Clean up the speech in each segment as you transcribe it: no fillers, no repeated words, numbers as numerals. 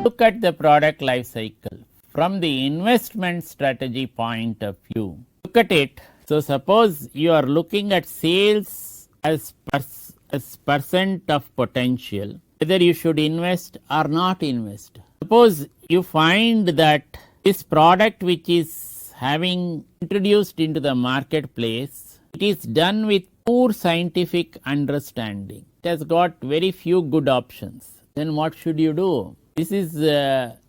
Look at the product life cycle from the investment strategy point of view. Look at it. So suppose you are looking at sales as percent of potential, whether you should invest or not invest. Suppose you find that this product which is having introduced into the marketplace, it is done with poor scientific understanding. It has got very few good options. Then what should you do? This is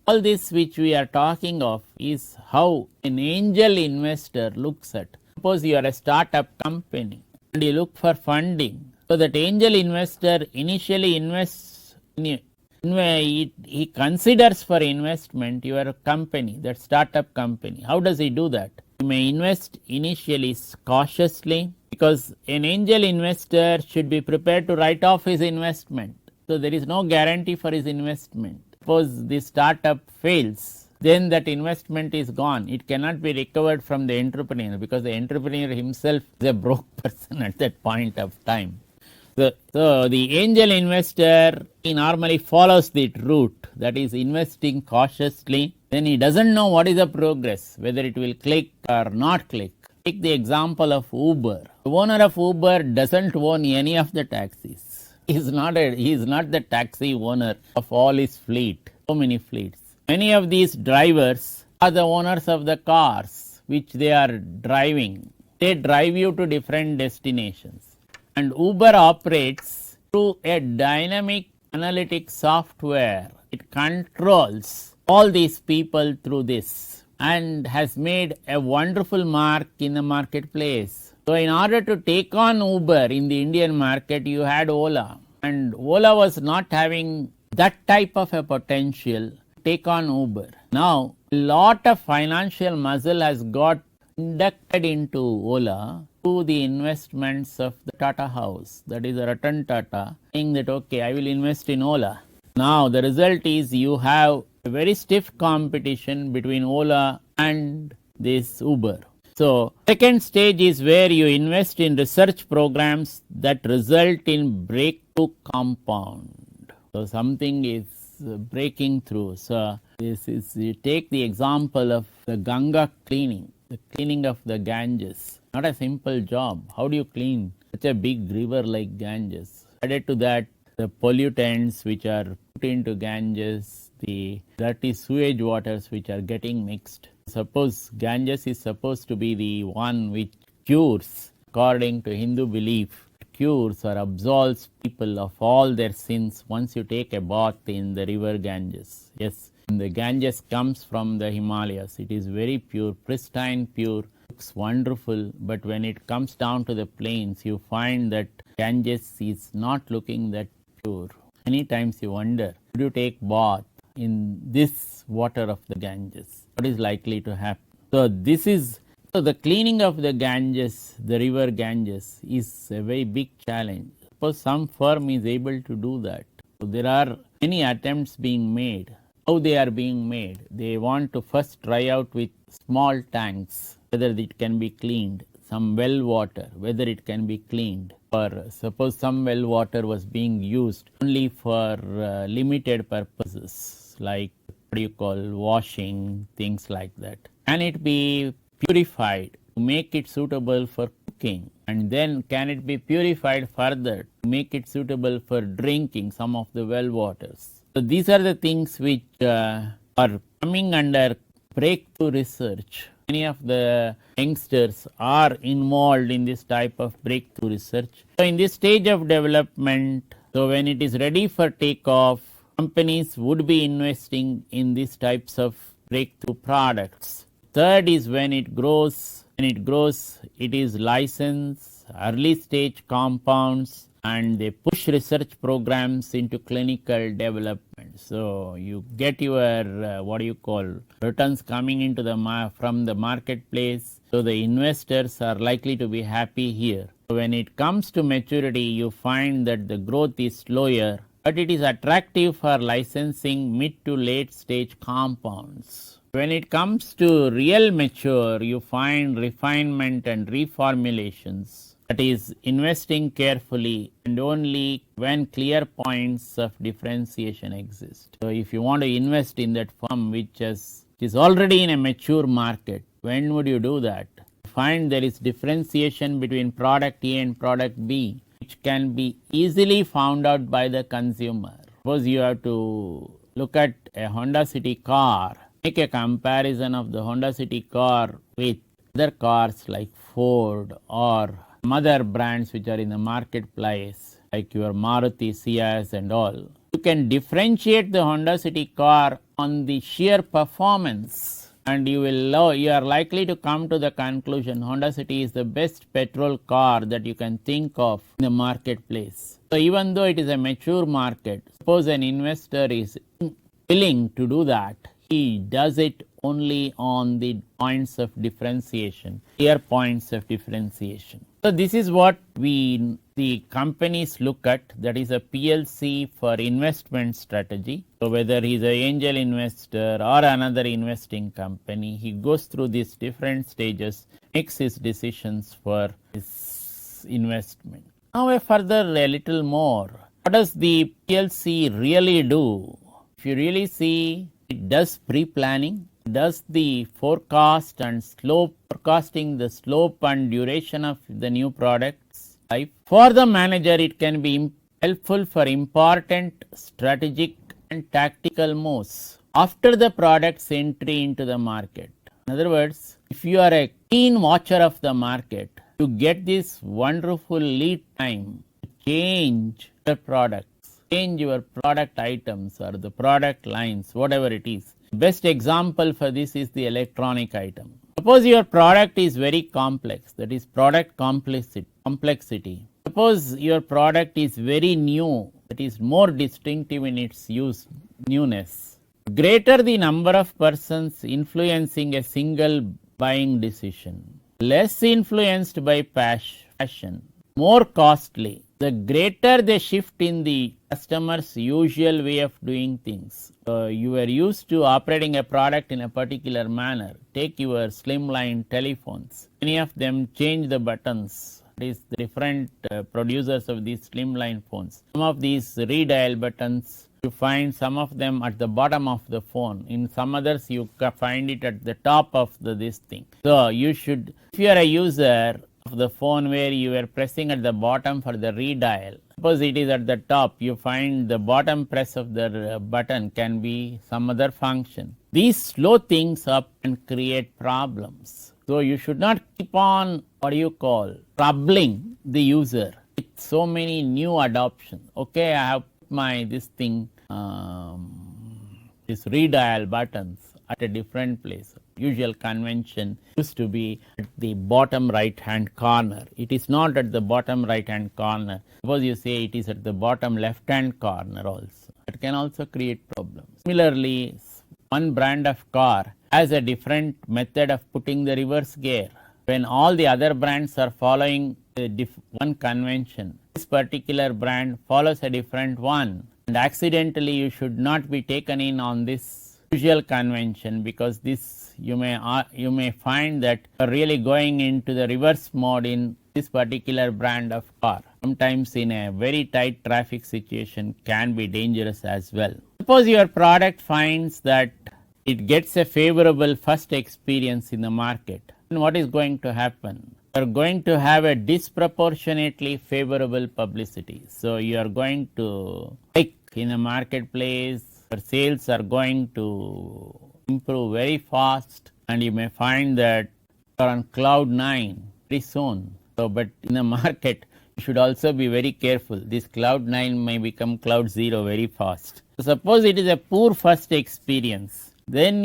all this which we are talking of is how an angel investor looks at. Suppose you are a startup company and you look for funding. So that angel investor initially invests he considers for investment your company, that startup company. How does he do that? You may invest initially cautiously, because an angel investor should be prepared to write off his investment. So there is no guarantee for his investment. Suppose the startup fails, then that investment is gone. It cannot be recovered from the entrepreneur, because the entrepreneur himself is a broke person at that point of time. So the angel investor, he normally follows that route, that is investing cautiously. Then he doesn't know what is the progress, whether it will click or not click. Take the example of Uber. The owner of Uber doesn't own any of the taxis. He is not the taxi owner of all his fleet, so many fleets. Many of these drivers are the owners of the cars which they are driving. They drive you to different destinations. And Uber operates through a dynamic analytic software. It controls all these people through this and has made a wonderful mark in the marketplace. So in order to take on Uber in the Indian market, you had Ola. And Ola was not having that type of a potential to take on Uber. Now, a lot of financial muscle has got inducted into Ola through the investments of the Tata House, that is Ratan Tata, saying that okay, I will invest in Ola. Now the result is you have a very stiff competition between Ola and this Uber. So second stage is where you invest in research programs that result in breakthrough compound. So something is breaking through. So this is, you take the example of the Ganga cleaning. The cleaning of the Ganges, not a simple job. How do you clean such a big river like Ganges? Added to that, the pollutants which are put into Ganges, the dirty sewage waters which are getting mixed. Suppose Ganges is supposed to be the one which cures, according to Hindu belief, cures or absolves people of all their sins once you take a bath in the river Ganges. Yes. The Ganges comes from the Himalayas. It is very pure, pristine, pure, looks wonderful. But when it comes down to the plains, you find that Ganges is not looking that pure. Many times you wonder, should you take bath in this water of the Ganges? What is likely to happen? So the cleaning of the Ganges, the river Ganges, is a very big challenge. Suppose some firm is able to do that. So there are many attempts being made. How they are being made? They want to first try out with small tanks, whether it can be cleaned, some well water, whether it can be cleaned. Or suppose some well water was being used only for limited purposes, like what do you call washing, things like that. Can it be purified to make it suitable for cooking? And then can it be purified further to make it suitable for drinking some of the well waters? So these are the things which are coming under breakthrough research. Many of the youngsters are involved in this type of breakthrough research. So in this stage of development, so when it is ready for takeoff, companies would be investing in these types of breakthrough products. Third is when it grows. When it grows, it is licensed, early stage compounds, and they push research programs into clinical development. So you get your returns coming into from the marketplace. So the investors are likely to be happy here. So when it comes to maturity, you find that the growth is slower, but it is attractive for licensing mid to late stage compounds. When it comes to real mature, you find refinement and reformulations. that is investing carefully and only when clear points of differentiation exist. So if you want to invest in that firm which is already in a mature market, when would you do that? Find there is differentiation between product A and product B, which can be easily found out by the consumer. Suppose you have to look at a Honda City car, make a comparison of the Honda City car with other cars like Ford or some other brands which are in the marketplace like your Maruti, Ciaz and all. You can differentiate the Honda City car on the sheer performance, and you are likely to come to the conclusion Honda City is the best petrol car that you can think of in the marketplace. So even though it is a mature market, suppose an investor is willing to do that, he does it only on the points of differentiation, clear points of differentiation. So this is what the companies look at, that is a PLC for investment strategy. So whether he is an angel investor or another investing company, he goes through these different stages, makes his decisions for his investment. Now a little more. What does the PLC really do? If you really see, it does pre-planning, does the forecast and forecasting the slope and duration of the new product's life. For the manager, it can be helpful for important strategic and tactical moves after the product's entry into the market. In other words, if you are a keen watcher of the market, you get this wonderful lead time to change your products, change your product items or the product lines, whatever it is. Best example for this is the electronic item. Suppose your product is very complex, that is product complexity. Suppose your product is very new, that is more distinctive in its newness. Greater the number of persons influencing a single buying decision, less influenced by passion, more costly, the greater the shift in the customer's usual way of doing things. You were used to operating a product in a particular manner. Take your slimline telephones. Many of them change the buttons. It is the different producers of these slimline phones. Some of these redial buttons, you find some of them at the bottom of the phone. In some others, you find it at the top of this thing. So you should, if you are a user of the phone where you are pressing at the bottom for the redial, suppose it is at the top, you find the bottom press of the button can be some other function. These slow things up and create problems. So you should not keep on troubling the user with so many new adoptions. Okay, I have put my this redial buttons at a different place. Usual convention used to be at the bottom right hand corner. It is not at the bottom right hand corner. Suppose you say it is at the bottom left hand corner also. It can also create problems. Similarly, one brand of car has a different method of putting the reverse gear. When all the other brands are following one convention, this particular brand follows a different one. And accidentally you should not be taken in on this usual convention, because this you may find that you are really going into the reverse mode in this particular brand of car. Sometimes in a very tight traffic situation can be dangerous as well. Suppose your product finds that it gets a favorable first experience in the market, then what is going to happen? You are going to have a disproportionately favorable publicity. So you are going to like in the marketplace, your sales are going to improve very fast, and you may find that you are on cloud 9 very soon. So, but in the market, you should also be very careful. This cloud 9 may become cloud 0 very fast. So suppose it is a poor first experience. Then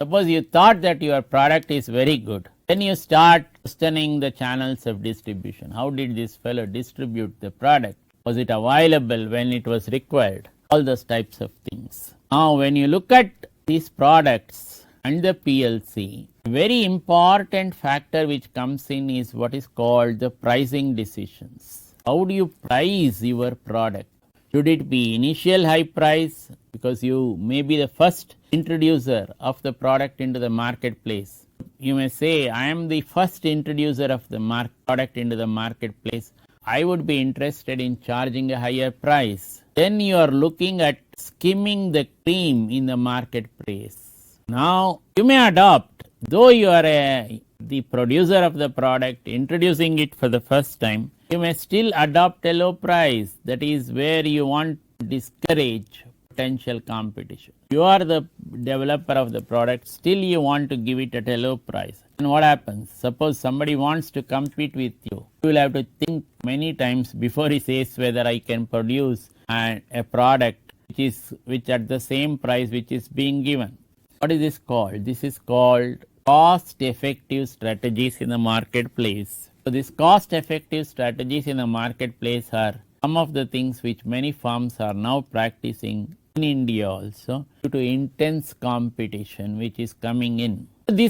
suppose you thought that your product is very good. Then you start questioning the channels of distribution. How did this fellow distribute the product? Was it available when it was required? All those types of things. Now, when you look at these products and the PLC, a very important factor which comes in is what is called the pricing decisions. How do you price your product? Should it be initial high price because you may be the first introducer of the product into the marketplace? You may say, I am the first introducer of the product into the marketplace. I would be interested in charging a higher price. Then you are looking at skimming the cream in the marketplace. Now you may adopt, though you are the producer of the product, introducing it for the first time, you may still adopt a low price. That is where you want to discourage potential competition. You are the developer of the product, still you want to give it at a low price. And what happens? Suppose somebody wants to compete with you. You will have to think many times before he says whether I can produce a product which at the same price which is being given. What is this called? This is called cost effective strategies in the marketplace. So these cost effective strategies in the marketplace are some of the things which many firms are now practicing in India also due to intense competition which is coming in.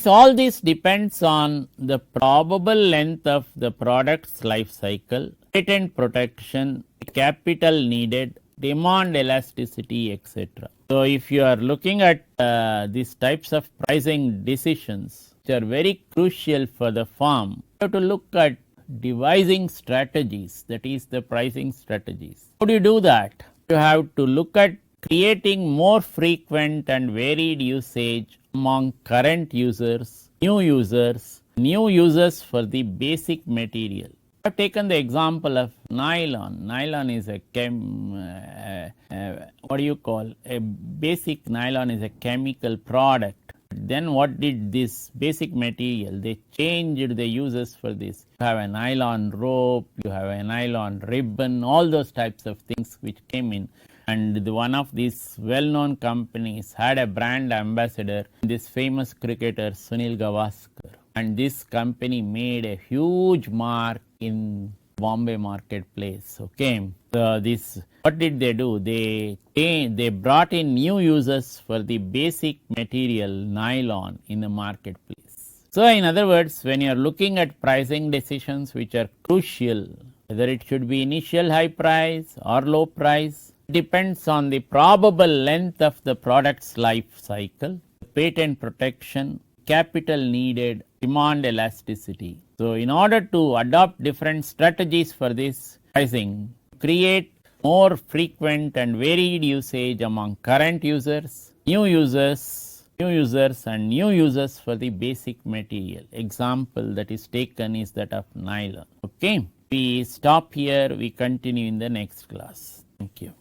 All this depends on the probable length of the product's life cycle, patent protection, capital needed, demand elasticity, etc. So if you are looking at these types of pricing decisions which are very crucial for the firm, you have to look at devising strategies, that is the pricing strategies. How do you do that? You have to look at creating more frequent and varied usage among current users, new users for the basic material. I have taken the example of nylon. Nylon is a basic nylon is a chemical product. Then what did this basic material? They changed the uses for this. You have a nylon rope, you have a nylon ribbon, all those types of things which came in. And one of these well-known companies had a brand ambassador, this famous cricketer Sunil Gavaskar. And this company made a huge mark in Bombay marketplace. Okay, so what did they do? They brought in new users for the basic material nylon in the marketplace. So in other words, when you are looking at pricing decisions which are crucial, whether it should be initial high price or low price, depends on the probable length of the product's life cycle, patent protection, capital needed, demand elasticity. So in order to adopt different strategies for this pricing, create more frequent and varied usage among current users, new users and new users for the basic material. Example that is taken is that of nylon. Okay, we stop here, we continue in the next class. Thank you.